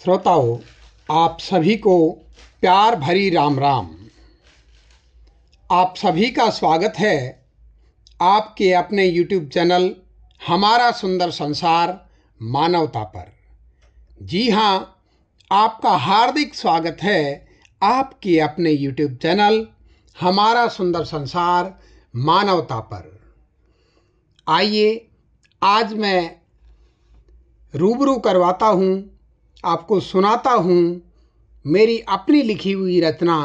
श्रोताओं, आप सभी को प्यार भरी राम राम। आप सभी का स्वागत है आपके अपने YouTube चैनल हमारा सुंदर संसार मानवता पर। जी हाँ, आपका हार्दिक स्वागत है आपके अपने YouTube चैनल हमारा सुंदर संसार मानवता पर। आइए आज मैं रूबरू करवाता हूँ, आपको सुनाता हूँ मेरी अपनी लिखी हुई रचना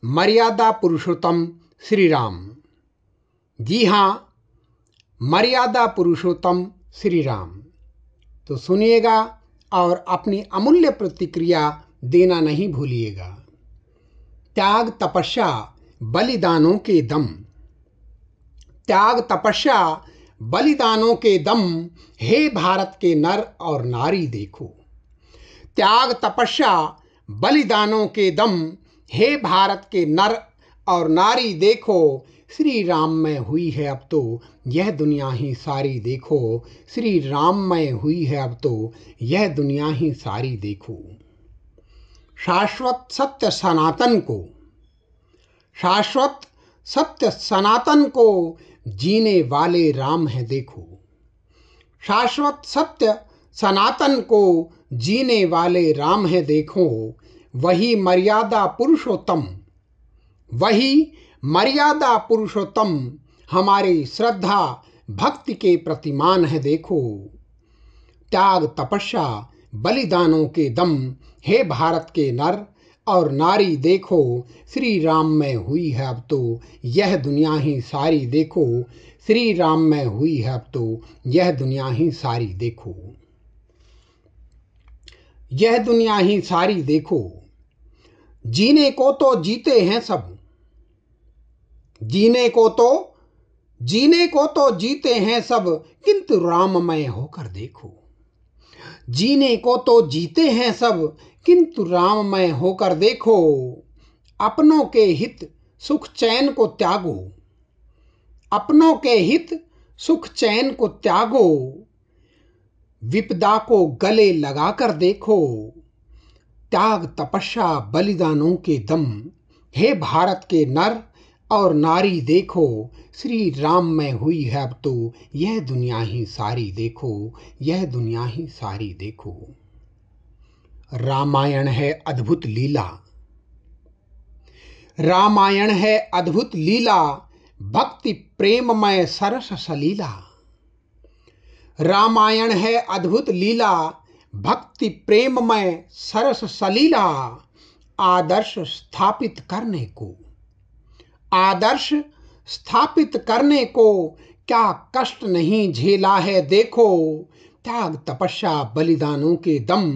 मर्यादा पुरुषोत्तम श्री राम। जी हाँ, मर्यादा पुरुषोत्तम श्री राम। तो सुनिएगा और अपनी अमूल्य प्रतिक्रिया देना नहीं भूलिएगा। त्याग तपस्या बलिदानों के दम, त्याग तपस्या बलिदानों के दम, हे भारत के नर और नारी देखो। त्याग तपस्या बलिदानों के दम, हे भारत के नर और नारी देखो। श्री राम में हुई है अब तो यह दुनिया ही सारी देखो। श्री राम में हुई है अब तो यह दुनिया ही सारी देखो। शाश्वत सत्य सनातन को, शाश्वत सत्य सनातन को जीने वाले राम है देखो। शाश्वत सत्य सनातन को जीने वाले राम है देखो। वही मर्यादा पुरुषोत्तम, वही मर्यादा पुरुषोत्तम हमारी श्रद्धा भक्ति के प्रतिमान है देखो। त्याग तपस्या बलिदानों के दम, हे भारत के नर और नारी देखो। श्री राम में हुई है अब तो यह दुनिया ही सारी देखो। श्री राम में हुई है अब तो यह दुनिया ही सारी देखो। यह दुनिया ही सारी देखो। जीने को तो जीते हैं सब, जीने को तो जीते हैं सब, किंतु राममय होकर देखो। जीने को तो जीते हैं सब, किंतु राममय होकर देखो। अपनों के हित सुख चैन को त्यागो, अपनों के हित सुख चैन को त्यागो। विपदा को गले लगाकर देखो। त्याग तपस्या बलिदानों के दम, हे भारत के नर और नारी देखो। श्री राम में हुई है अब तो यह दुनिया ही सारी देखो। यह दुनिया ही सारी देखो। रामायण है अद्भुत लीला, रामायण है अद्भुत लीला, भक्ति प्रेममय सरस सलीला। रामायण है अद्भुत लीला, भक्ति प्रेममय सरस सलीला। आदर्श स्थापित करने को, आदर्श स्थापित करने को क्या कष्ट नहीं झेला है देखो। त्याग तपस्या बलिदानों के दम,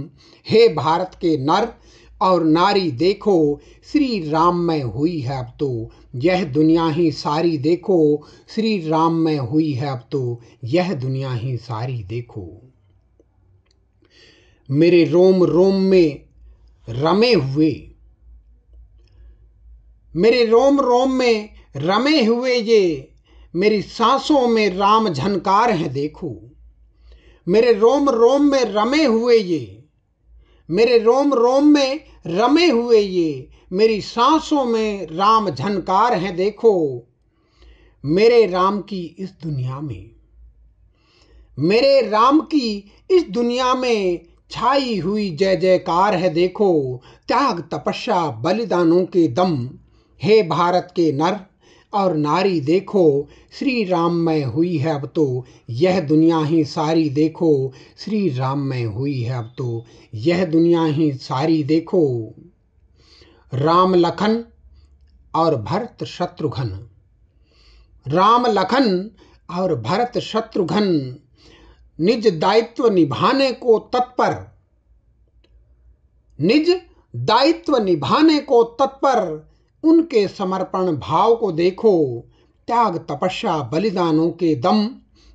हे भारत के नर और नारी देखो। श्री राम में हुई है अब तो यह दुनिया ही सारी देखो। श्री राम में हुई है अब तो यह दुनिया ही सारी देखो। मेरे रोम रोम में रमे हुए, मेरे रोम रोम में रमे हुए ये मेरी सांसों में राम झनकार है देखो। मेरे रोम रोम में रमे हुए ये, मेरे रोम रोम में रमे हुए ये मेरी सांसों में राम झनकार है देखो। मेरे राम की इस दुनिया में, मेरे राम की इस दुनिया में छाई हुई जय जयकार है देखो। त्याग तपस्या बलिदानों के दम, हे भारत के नर और नारी देखो। श्री राम में हुई है अब तो यह दुनिया ही सारी देखो। श्री राम में हुई है अब तो यह दुनिया ही सारी देखो। राम लखन और भरत शत्रुघ्न, राम लखन और भरत शत्रुघ्न निज दायित्व निभाने को तत्पर, निज दायित्व निभाने को तत्पर। उनके समर्पण भाव को देखो। त्याग तपस्या बलिदानों के दम,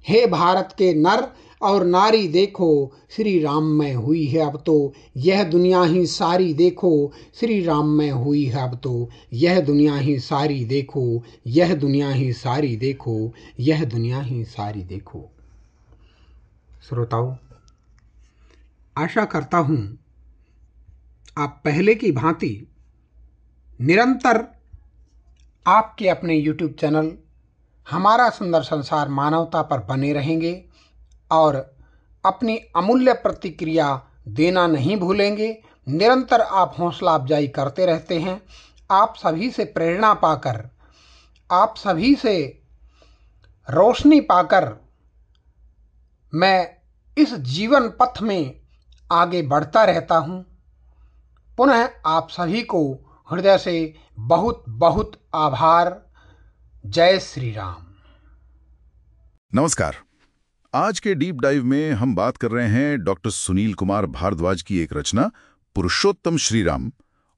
हे भारत के नर और नारी देखो। श्री राम में हुई है अब तो यह दुनिया ही सारी देखो। श्री राम में हुई है अब तो यह दुनिया ही सारी देखो। यह दुनिया ही सारी देखो। यह दुनिया ही सारी देखो। श्रोताओं, आशा करता हूँ आप पहले की भांति निरंतर आपके अपने YouTube चैनल हमारा सुंदर संसार मानवता पर बने रहेंगे और अपनी अमूल्य प्रतिक्रिया देना नहीं भूलेंगे। निरंतर आप हौसला अफजाई करते रहते हैं। आप सभी से प्रेरणा पाकर, आप सभी से रोशनी पाकर मैं इस जीवन पथ में आगे बढ़ता रहता हूँ। पुनः आप सभी को हृदय से बहुत बहुत आभार। जय श्री राम। नमस्कार। आज के डीप डाइव में हम बात कर रहे हैं डॉक्टर सुनील कुमार भारद्वाज की एक रचना पुरुषोत्तम श्रीराम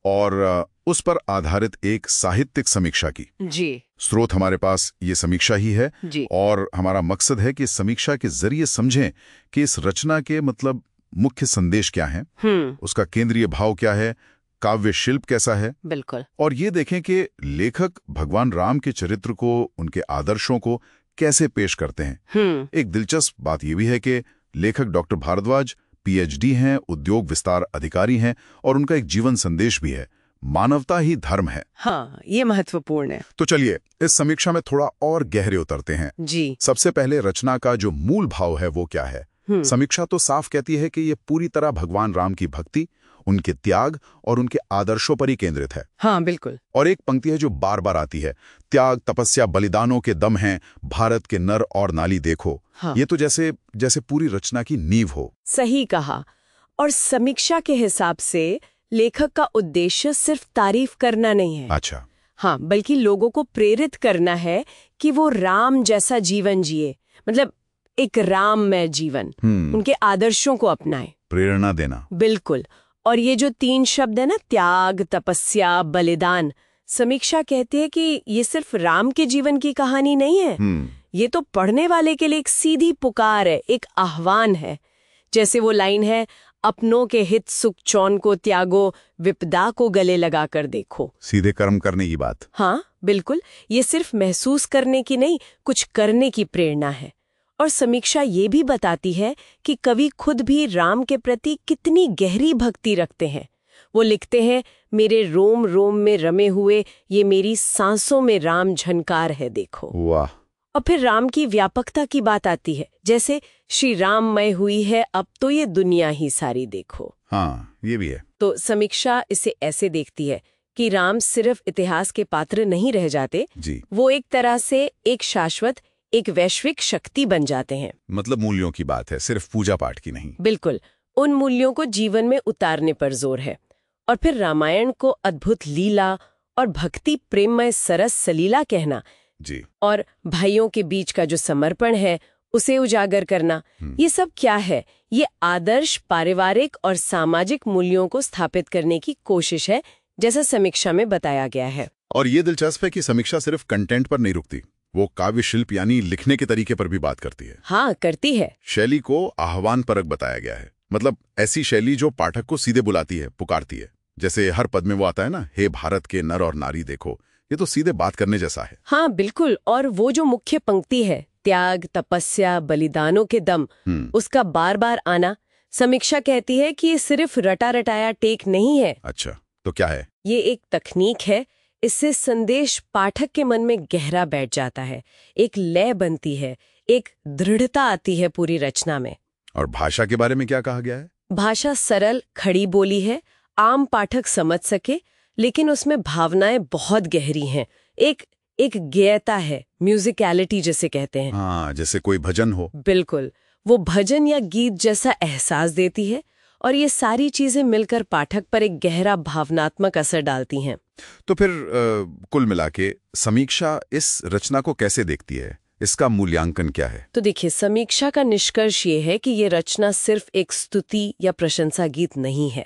और उस पर आधारित एक साहित्यिक समीक्षा की। जी। स्रोत हमारे पास ये समीक्षा ही है जी। और हमारा मकसद है कि समीक्षा के जरिए समझें कि इस रचना के मतलब मुख्य संदेश क्या हैं, उसका केंद्रीय भाव क्या है, काव्य शिल्प कैसा है। बिल्कुल। और ये देखें कि लेखक भगवान राम के चरित्र को, उनके आदर्शों को कैसे पेश करते हैं। एक दिलचस्प बात यह भी है कि लेखक डॉक्टर भारद्वाज PhD हैं, उद्योग विस्तार अधिकारी हैं और उनका एक जीवन संदेश भी है, मानवता ही धर्म है। हाँ, ये महत्वपूर्ण है। तो चलिए इस समीक्षा में थोड़ा और गहरे उतरते हैं। जी। सबसे पहले रचना का जो मूल भाव है वो क्या है। समीक्षा तो साफ कहती है कि ये पूरी तरह भगवान राम की भक्ति, उनके त्याग और उनके आदर्शों पर ही केंद्रित है। हाँ, बिल्कुल। और एक पंक्ति है जो बार बार आती है, त्याग तपस्या बलिदानों के दम हैं, भारत के नर और नाली देखो। हाँ। ये तो जैसे पूरी रचना की नींव हो। सही कहा। और समीक्षा के हिसाब से लेखक का उद्देश्य सिर्फ तारीफ करना नहीं है। अच्छा। हाँ, बल्कि लोगों को प्रेरित करना है कि वो राम जैसा जीवन जिए, मतलब एक राममय जीवन, उनके आदर्शों को अपनाए। प्रेरणा देना। बिल्कुल। और ये जो 3 शब्द है ना, त्याग, तपस्या, बलिदान, समीक्षा कहती है कि ये सिर्फ राम के जीवन की कहानी नहीं है। ये तो पढ़ने वाले के लिए एक सीधी पुकार है, एक आह्वान है। जैसे वो लाइन है, अपनों के हित सुख चौन को त्यागो, विपदा को गले लगा कर देखो। सीधे कर्म करने की बात। हाँ, बिल्कुल। ये सिर्फ महसूस करने की नहीं, कुछ करने की प्रेरणा है। और समीक्षा ये भी बताती है कि कवि खुद भी राम के प्रति कितनी गहरी भक्ति रखते हैं। वो लिखते हैं, मेरे रोम रोम में रमे हुए ये मेरी सांसों में राम झनकार है देखो। वाह। और फिर राम की व्यापकता की बात आती है, जैसे श्री राममय हुई है अब तो ये दुनिया ही सारी देखो। हाँ, ये भी है। तो समीक्षा इसे ऐसे देखती है कि राम सिर्फ इतिहास के पात्र नहीं रह जाते जी। वो एक तरह से एक शाश्वत, एक वैश्विक शक्ति बन जाते हैं। मतलब मूल्यों की बात है, सिर्फ पूजा पाठ की नहीं। बिल्कुल। उन मूल्यों को जीवन में उतारने पर जोर है। और फिर रामायण को अद्भुत लीला और भक्ति प्रेममय सरस सलीला कहना जी। और भाइयों के बीच का जो समर्पण है उसे उजागर करना, ये सब क्या है? ये आदर्श पारिवारिक और सामाजिक मूल्यों को स्थापित करने की कोशिश है, जैसा समीक्षा में बताया गया है। और ये दिलचस्प है कि समीक्षा सिर्फ कंटेंट पर नहीं रुकती, वो काव्य शिल्प यानी लिखने के तरीके पर भी बात करती है। हाँ, करती है। शैली को आह्वान परक बताया गया है, मतलब ऐसी शैली जो पाठक को सीधे बुलाती है, पुकारती है। जैसे हर पद में वो आता है ना, हे भारत के नर और नारी देखो, ये तो सीधे बात करने जैसा है। हाँ, बिल्कुल। और वो जो मुख्य पंक्ति है, त्याग तपस्या बलिदानों के दम, उसका बार बार आना, समीक्षा कहती है कि ये सिर्फ रटा रटाया टेक नहीं है। अच्छा, तो क्या है? ये एक तकनीक है। इससे संदेश पाठक के मन में गहरा बैठ जाता है, एक लय बनती है, एक दृढ़ता आती है पूरी रचना में। और भाषा के बारे में क्या कहा गया है? भाषा सरल खड़ी बोली है, आम पाठक समझ सके, लेकिन उसमें भावनाएं बहुत गहरी हैं। एक गेयता है, म्यूजिकलिटी जिसे कहते हैं। हाँ, जैसे कोई भजन हो। बिल्कुल, वो भजन या गीत जैसा एहसास देती है। और ये सारी चीजें मिलकर पाठक पर एक गहरा भावनात्मक असर डालती हैं। तो फिर कुल मिला के समीक्षा इस रचना को कैसे देखती है? इसका मूल्यांकन क्या है? तो देखिए, समीक्षा का निष्कर्ष ये है कि ये रचना सिर्फ एक स्तुति या प्रशंसा गीत नहीं है,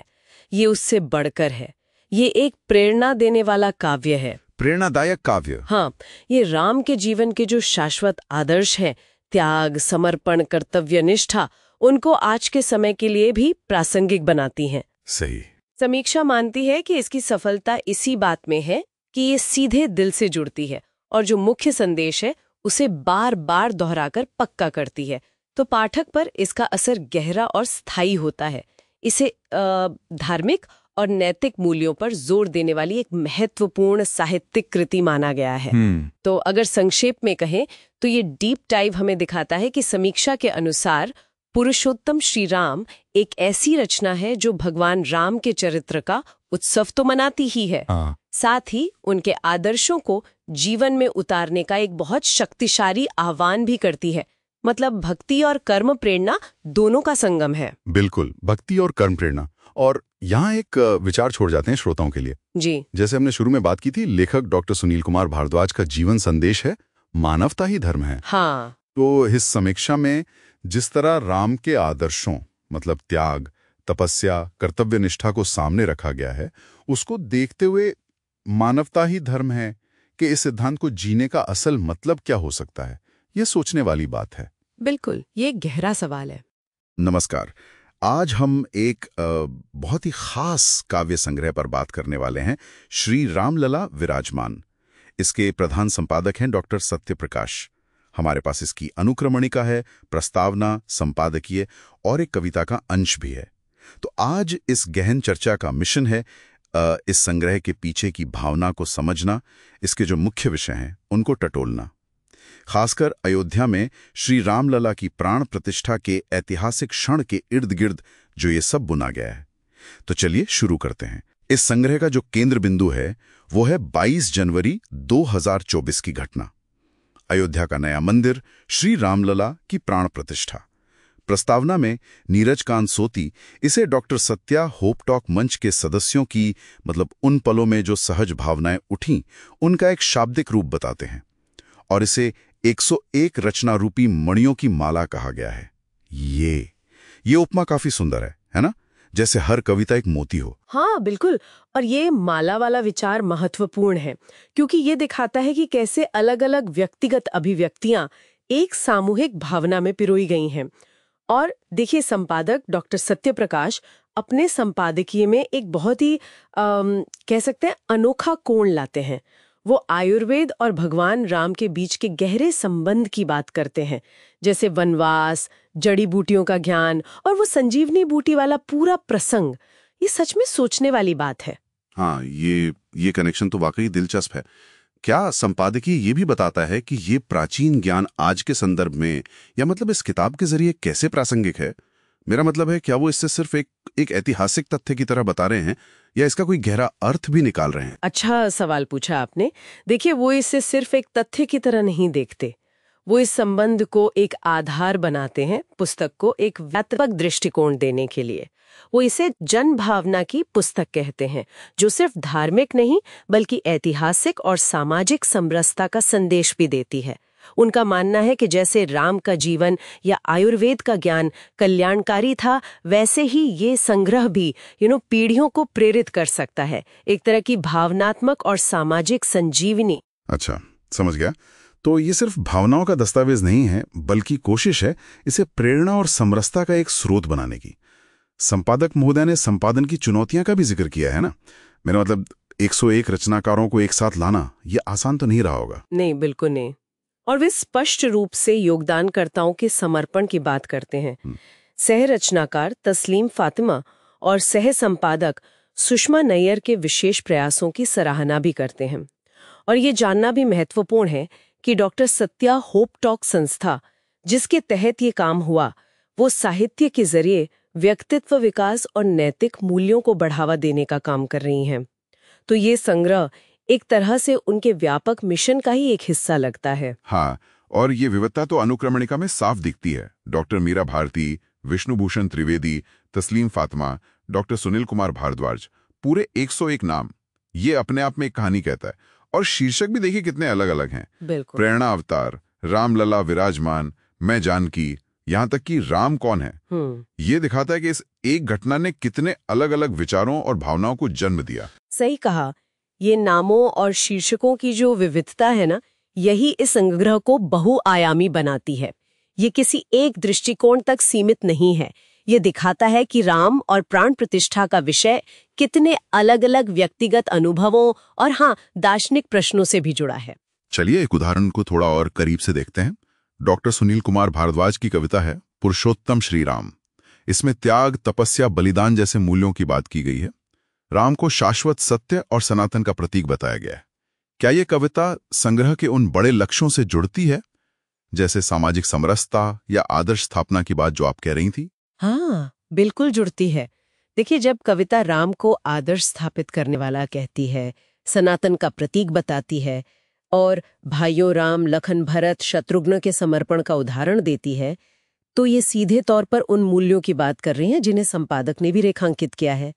ये उससे बढ़कर है। ये एक प्रेरणा देने वाला काव्य है। प्रेरणादायक काव्य। हाँ, ये राम के जीवन के जो शाश्वत आदर्श हैं, त्याग, समर्पण, कर्तव्य निष्ठा, उनको आज के समय के लिए भी प्रासंगिक बनाती हैं। सही। समीक्षा मानती है कि इसकी सफलता इसी बात में है कि ये सीधे दिल से जुड़ती है और जो मुख्य संदेश है उसे बार बार दोहराकर पक्का करती है। तो पाठक पर इसका असर गहरा और स्थायी होता है। इसे धार्मिक और नैतिक मूल्यों पर जोर देने वाली एक महत्वपूर्ण साहित्यिक कृति माना गया है। तो अगर संक्षेप में कहें तो ये डीप डाइव हमें दिखाता है कि समीक्षा के अनुसार पुरुषोत्तम श्री राम एक ऐसी रचना है जो भगवान राम के चरित्र का उत्सव तो मनाती ही है, साथ ही उनके आदर्शों को जीवन में उतारने का एक बहुत शक्तिशाली आह्वान भी करती है। मतलब भक्ति और कर्म प्रेरणा दोनों का संगम है। बिल्कुल, भक्ति और कर्म प्रेरणा। और यहाँ एक विचार छोड़ जाते हैं श्रोताओं के लिए जी। जैसे हमने शुरू में बात की थी, लेखक डॉक्टर सुनील कुमार भारद्वाज का जीवन संदेश है मानवता ही धर्म है। हाँ। तो इस समीक्षा में जिस तरह राम के आदर्शों मतलब त्याग, तपस्या, कर्तव्य निष्ठा को सामने रखा गया है, उसको देखते हुए मानवता ही धर्म है कि इस सिद्धांत को जीने का असल मतलब क्या हो सकता है, ये सोचने वाली बात है। बिल्कुल, ये गहरा सवाल है। नमस्कार, आज हम एक बहुत ही खास काव्य संग्रह पर बात करने वाले हैं, श्री रामलला विराजमान। इसके प्रधान संपादक हैं डॉक्टर सत्य प्रकाश। हमारे पास इसकी अनुक्रमणिका है, प्रस्तावना, संपादकीय और एक कविता का अंश भी है। तो आज इस गहन चर्चा का मिशन है इस संग्रह के पीछे की भावना को समझना, इसके जो मुख्य विषय हैं उनको टटोलना। खासकर अयोध्या में श्री रामलला की प्राण प्रतिष्ठा के ऐतिहासिक क्षण के इर्द गिर्द जो ये सब बुना गया है। तो चलिए शुरू करते हैं। इस संग्रह का जो केंद्र बिंदु है वो है 22 जनवरी 2024 की घटना। अयोध्या का नया मंदिर, श्री रामलला की प्राण प्रतिष्ठा। प्रस्तावना में नीरज कांत सोती इसे डॉक्टर सत्या होप टॉक मंच के सदस्यों की मतलब उन पलों में जो सहज भावनाएं उठीं उनका एक शाब्दिक रूप बताते हैं और इसे 101 रचना रूपी मणियों की माला कहा गया है। ये उपमा काफी सुंदर है ना? जैसे हर कविता एक मोती हो। हाँ बिल्कुल, और ये माला वाला विचार महत्वपूर्ण है क्योंकि ये दिखाता है कि कैसे अलग अलग व्यक्तिगत अभिव्यक्तियां एक सामूहिक भावना में पिरोई गई हैं। और देखिए, संपादक डॉक्टर सत्य प्रकाश अपने संपादकीय में एक बहुत ही कह सकते हैं अनोखा कोण लाते हैं। वो आयुर्वेद और भगवान राम के बीच के गहरे संबंध की बात करते हैं, जैसे वनवास, जड़ी बूटियों का ज्ञान और वो संजीवनी बूटी वाला पूरा प्रसंग। ये सच में सोचने वाली बात है। हाँ, ये कनेक्शन तो वाकई दिलचस्प है। क्या संपादकीय ये भी बताता है कि ये प्राचीन ज्ञान आज के संदर्भ में या मतलब इस किताब के जरिए कैसे प्रासंगिक है? मेरा मतलब है, क्या वो इससे सिर्फ एक ऐतिहासिक तथ्य की तरह बता रहे हैं या इसका कोई गहरा अर्थ भी निकाल रहे हैं? अच्छा सवाल पूछा आपने। देखिए, वो इसे सिर्फ एक तथ्य की तरह नहीं देखते। वो इस संबंध को एक आधार बनाते हैं पुस्तक को एक व्यापक दृष्टिकोण देने के लिए। वो इसे जन भावना की पुस्तक कहते हैं, जो सिर्फ धार्मिक नहीं बल्कि ऐतिहासिक और सामाजिक समरसता का संदेश भी देती है। उनका मानना है कि जैसे राम का जीवन या आयुर्वेद का ज्ञान कल्याणकारी था, वैसे ही ये संग्रह भी पीढ़ियों को प्रेरित कर सकता है, एक तरह की भावनात्मक और सामाजिक संजीवनी। अच्छा, समझ गया। तो ये सिर्फ भावनाओं का दस्तावेज नहीं है, बल्कि कोशिश है इसे प्रेरणा और समरसता का एक स्रोत बनाने की। संपादक महोदय ने संपादन की चुनौतियां का भी जिक्र किया है ना? मेरा मतलब 101 रचनाकारों को एक साथ लाना ये आसान तो नहीं रहा होगा। नहीं, बिल्कुल नहीं। और वे स्पष्ट रूप से योगदानकर्ताओं के समर्पण की बात करते हैं। सह रचनाकार तस्लीम फातिमा और सह संपादक सुषमा नैयर के विशेष प्रयासों की सराहना भी करते हैं। और ये जानना भी महत्वपूर्ण है कि डॉक्टर सत्या होप टॉक संस्था, जिसके तहत ये काम हुआ, वो साहित्य के जरिए व्यक्तित्व विकास और नैतिक मूल्यों को बढ़ावा देने का काम कर रही हैं। तो ये संग्रह एक तरह से उनके व्यापक मिशन का ही एक हिस्सा लगता है। हाँ, और ये विविधता तो अनुक्रमणिका में साफ दिखती है। डॉक्टर मीरा भारती, विष्णुभूषण त्रिवेदी, तस्लीम फातिमा, डॉक्टर सुनील कुमार भारद्वाज, पूरे 101 नाम। ये अपने आप में एक कहानी कहता है। और शीर्षक भी देखिए कितने अलग अलग हैं। बिल्कुल। प्रेरणा अवतार, रामलला विराजमान, मैं जानकी, यहाँ तक कि राम कौन है। ये दिखाता है कि इस एक घटना ने कितने अलग अलग विचारों और भावनाओं को जन्म दिया। सही कहा। ये नामों और शीर्षकों की जो विविधता है ना, यही इस संग्रह को बहुआयामी बनाती है। ये किसी एक दृष्टिकोण तक सीमित नहीं है। ये दिखाता है कि राम और प्राण प्रतिष्ठा का विषय कितने अलग अलग व्यक्तिगत अनुभवों और दार्शनिक प्रश्नों से भी जुड़ा है। चलिए एक उदाहरण को थोड़ा और करीब से देखते हैं। डॉक्टर सुनील कुमार भारद्वाज की कविता है पुरुषोत्तम श्री राम। इसमें त्याग, तपस्या, बलिदान जैसे मूल्यों की बात की गई है। राम को शाश्वत सत्य और सनातन का प्रतीक बताया गया है। क्या ये कविता संग्रह के उन बड़े लक्ष्यों से जुड़ती है, जैसे सामाजिक समरसता या आदर्श स्थापना की बात जो आप कह रही थी? हाँ, बिल्कुल जुड़ती है। देखिए, जब कविता राम को आदर्श स्थापित करने वाला कहती है, सनातन का प्रतीक बताती है और भाइयों राम, लखन, भरत, शत्रुघ्न के समर्पण का उदाहरण देती है, तो ये सीधे तौर पर उन मूल्यों की बात कर रही हैं जिन्हें संपादक ने भी रेखांकित किया है।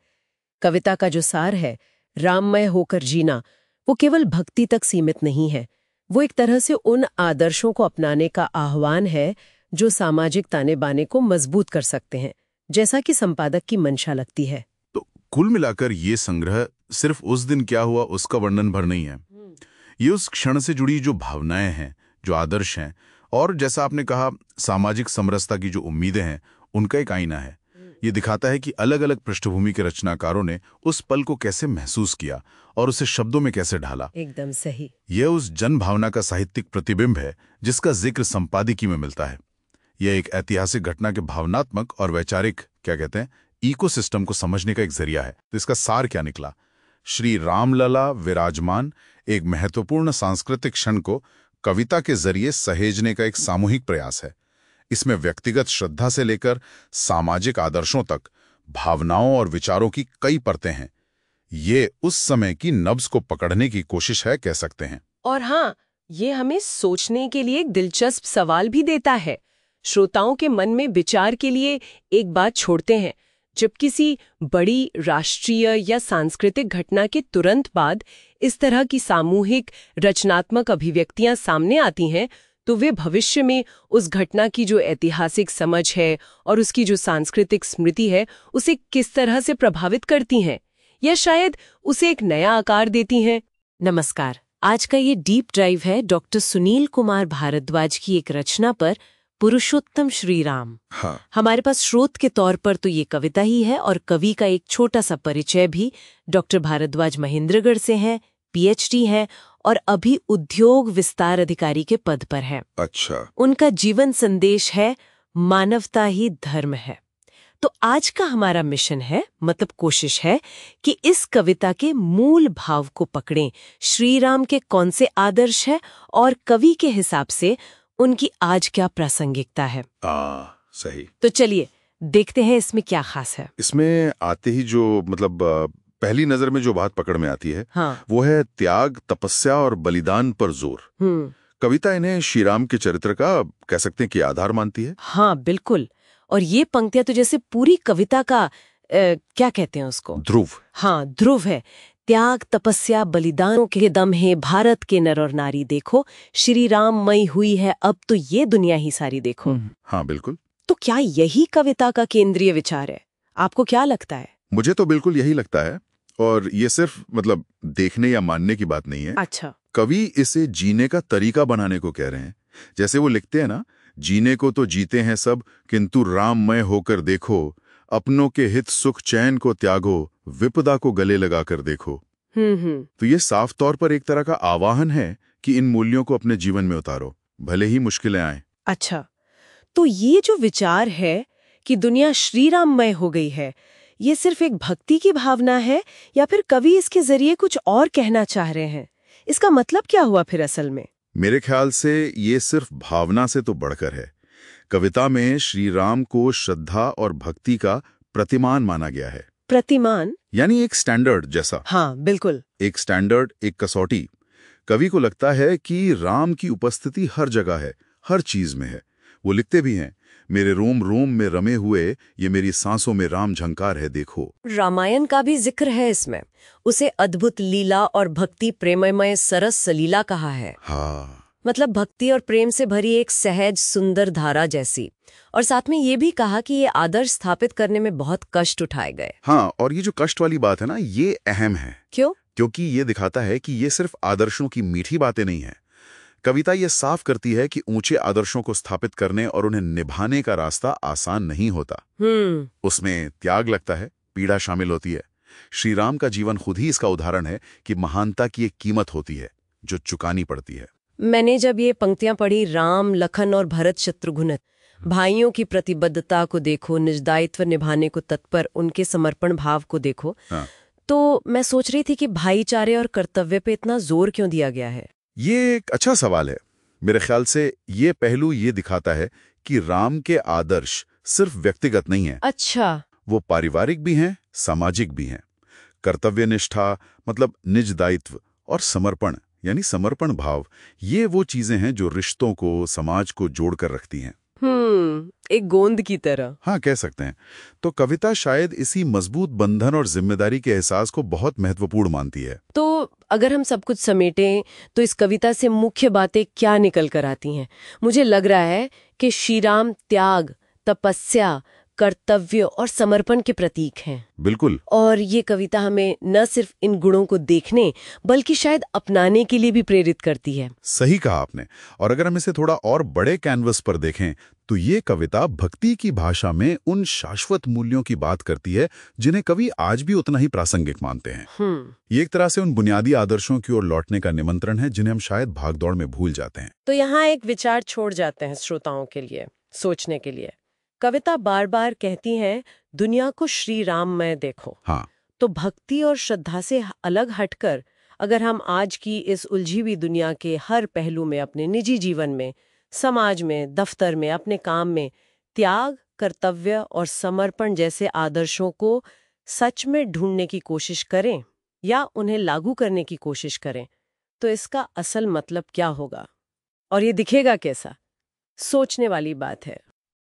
कविता का जो सार है, राममय होकर जीना, वो केवल भक्ति तक सीमित नहीं है। वो एक तरह से उन आदर्शों को अपनाने का आह्वान है जो सामाजिक ताने बाने को मजबूत कर सकते हैं, जैसा कि संपादक की मंशा लगती है। तो कुल मिलाकर ये संग्रह सिर्फ उस दिन क्या हुआ उसका वर्णन भर नहीं है। ये उस क्षण से जुड़ी जो भावनाएं हैं, जो आदर्श हैं, और जैसा आपने कहा सामाजिक समरसता की जो उम्मीदें हैं, उनका एक आईना है। ये दिखाता है कि अलग अलग पृष्ठभूमि के रचनाकारों ने उस पल को कैसे महसूस किया और उसे शब्दों में कैसे ढाला। एकदम सही। यह उस जन भावना का साहित्यिक प्रतिबिंब है जिसका जिक्र संपादकीय में मिलता है। यह एक ऐतिहासिक घटना के भावनात्मक और वैचारिक इकोसिस्टम को समझने का एक जरिया है। तो इसका सार क्या निकला? श्री रामलला विराजमान एक महत्वपूर्ण सांस्कृतिक क्षण को कविता के जरिए सहेजने का एक सामूहिक प्रयास है। इसमें व्यक्तिगत श्रद्धा से लेकर सामाजिक आदर्शों तक भावनाओं और विचारों की कई परतें हैं। ये उस समय की नब्ज को पकड़ने की कोशिश है, कह सकते हैं। और हाँ, ये हमें सोचने के लिए एक दिलचस्प सवाल भी देता है। श्रोताओं के मन में विचार के लिए एक बात छोड़ते हैं। जब किसी बड़ी राष्ट्रीय या सांस्कृतिक घटना के तुरंत बाद इस तरह की सामूहिक रचनात्मक अभिव्यक्तियां सामने आती हैं, तो वे भविष्य में उस घटना की जो ऐतिहासिक समझ है और उसकी जो सांस्कृतिक स्मृति है, उसे किस तरह से प्रभावित करती हैं, या शायद उसे एक नया आकार देती हैं। नमस्कार, आज का ये डीप ड्राइव है डॉक्टर सुनील कुमार भारद्वाज की एक रचना पर, पुरुषोत्तम श्री राम। हाँ। हमारे पास स्रोत के तौर पर तो ये कविता ही है, और कवि का एक छोटा सा परिचय भी। डॉक्टर भारद्वाज महेंद्रगढ़ से हैं, पीएचडी हैं और अभी उद्योग विस्तार अधिकारी के पद पर हैं। अच्छा। उनका जीवन संदेश है मानवता ही धर्म है। तो आज का हमारा मिशन है, मतलब कोशिश है, कि इस कविता के मूल भाव को पकड़ें। श्री राम के कौन से आदर्श है और कवि के हिसाब से उनकी आज क्या प्रासंगिकता है। सही। तो चलिए देखते हैं इसमें क्या खास है। इसमें आते ही जो पहली नजर में जो बात पकड़ में आती है, हाँ। वो है त्याग, तपस्या और बलिदान पर जोर। कविता इन्हें श्री राम के चरित्र का, कह सकते हैं कि आधार मानती है। हाँ, बिल्कुल। और ये पंक्तियां तो जैसे पूरी कविता का क्या कहते हैं उसको, ध्रुव। हाँ, ध्रुव है। त्याग, तपस्या, बलिदानों के दम है भारत के नर और नारी, देखो श्री राम मई हुई है अब तो ये दुनिया ही सारी, देखो। हाँ, बिल्कुल। तो क्या यही कविता का केंद्रीय विचार है? आपको क्या लगता है? मुझे तो बिल्कुल यही लगता है, और ये सिर्फ देखने या मानने की बात नहीं है। अच्छा। कवि इसे जीने का तरीका बनाने को कह रहे हैं। जैसे वो लिखते हैं ना, जीने को तो जीते हैं सब, किंतु राममय होकर देखो, अपनों के हित सुख चैन को त्यागो, विपदा को गले लगाकर देखो। तो ये साफ तौर पर एक तरह का आह्वान है कि इन मूल्यों को अपने जीवन में उतारो, भले ही मुश्किलें आए। अच्छा, तो ये जो विचार है कि दुनिया श्री राममय हो गई है, ये सिर्फ एक भक्ति की भावना है या फिर कवि इसके जरिए कुछ और कहना चाह रहे हैं? इसका मतलब क्या हुआ फिर असल में? मेरे ख्याल से ये सिर्फ भावना से तो बढ़कर है। कविता में श्री राम को श्रद्धा और भक्ति का प्रतिमान माना गया है। प्रतिमान यानी एक स्टैंडर्ड जैसा। हाँ, बिल्कुल। एक स्टैंडर्ड, एक कसौटी। कवि को लगता है कि राम की उपस्थिति हर जगह है, हर चीज में है। वो लिखते भी हैं, मेरे रोम रोम में रमे हुए ये मेरी सांसों में राम झंकार है, देखो। रामायण का भी जिक्र है इसमें। उसे अद्भुत लीला और भक्ति प्रेममय सरस सलीला कहा है। हाँ, मतलब भक्ति और प्रेम से भरी एक सहज सुंदर धारा जैसी। और साथ में ये भी कहा कि ये आदर्श स्थापित करने में बहुत कष्ट उठाए गए। हाँ, और ये जो कष्ट वाली बात है ना, ये अहम है। क्यों? क्योंकि ये दिखाता है कि ये सिर्फ आदर्शों की मीठी बातें नहीं है। कविता ये साफ करती है कि ऊंचे आदर्शों को स्थापित करने और उन्हें निभाने का रास्ता आसान नहीं होता। उसमें त्याग लगता है, पीड़ा शामिल होती है। श्री राम का जीवन खुद ही इसका उदाहरण है कि महानता की एक कीमत होती है जो चुकानी पड़ती है। मैंने जब ये पंक्तियां पढ़ी, राम, लखन और भरत शत्रुघ्न भाइयों की प्रतिबद्धता को देखो, निज दायित्व निभाने को तत्पर, उनके समर्पण भाव को देखो, हाँ। तो मैं सोच रही थी कि भाईचारे और कर्तव्य पे इतना जोर क्यों दिया गया है? ये एक अच्छा सवाल है। मेरे ख्याल से ये पहलू ये दिखाता है कि राम के आदर्श सिर्फ व्यक्तिगत नहीं है, अच्छा। वो पारिवारिक भी हैं, सामाजिक भी हैं। कर्तव्य निष्ठा मतलब निज दायित्व, और समर्पण यानी समर्पण भाव, ये वो चीजें हैं जो रिश्तों को, समाज को जोड़कर रखती हैं। एक गोंद की तरह। हाँ, कह सकते हैं। तो कविता शायद इसी मजबूत बंधन और जिम्मेदारी के एहसास को बहुत महत्वपूर्ण मानती है। तो अगर हम सब कुछ समेटें तो इस कविता से मुख्य बातें क्या निकल कर आती हैं? मुझे लग रहा है कि श्री राम त्याग, तपस्या, कर्तव्य और समर्पण के प्रतीक हैं। बिल्कुल। और ये कविता हमें न सिर्फ इन गुणों को देखने बल्कि शायद अपनाने के लिए भी प्रेरित करती है। सही कहा आपने। और अगर हम इसे थोड़ा और बड़े कैनवस पर देखें तो ये कविता भक्ति की भाषा में उन शाश्वत मूल्यों की बात करती है जिन्हें कवि आज भी उतना ही प्रासंगिक मानते हैं। ये एक तरह से उन बुनियादी आदर्शों की ओर लौटने का निमंत्रण है जिन्हें हम शायद भागदौड़ में भूल जाते हैं। तो यहाँ एक विचार छोड़ जाते हैं श्रोताओं के लिए सोचने के लिए। कविता बार बार कहती है दुनिया को श्री राममय देखो। हाँ। तो भक्ति और श्रद्धा से अलग हटकर अगर हम आज की इस उलझी हुई दुनिया के हर पहलू में, अपने निजी जीवन में, समाज में, दफ्तर में, अपने काम में त्याग, कर्तव्य और समर्पण जैसे आदर्शों को सच में ढूंढने की कोशिश करें या उन्हें लागू करने की कोशिश करें, तो इसका असल मतलब क्या होगा और ये दिखेगा कैसा? सोचने वाली बात है।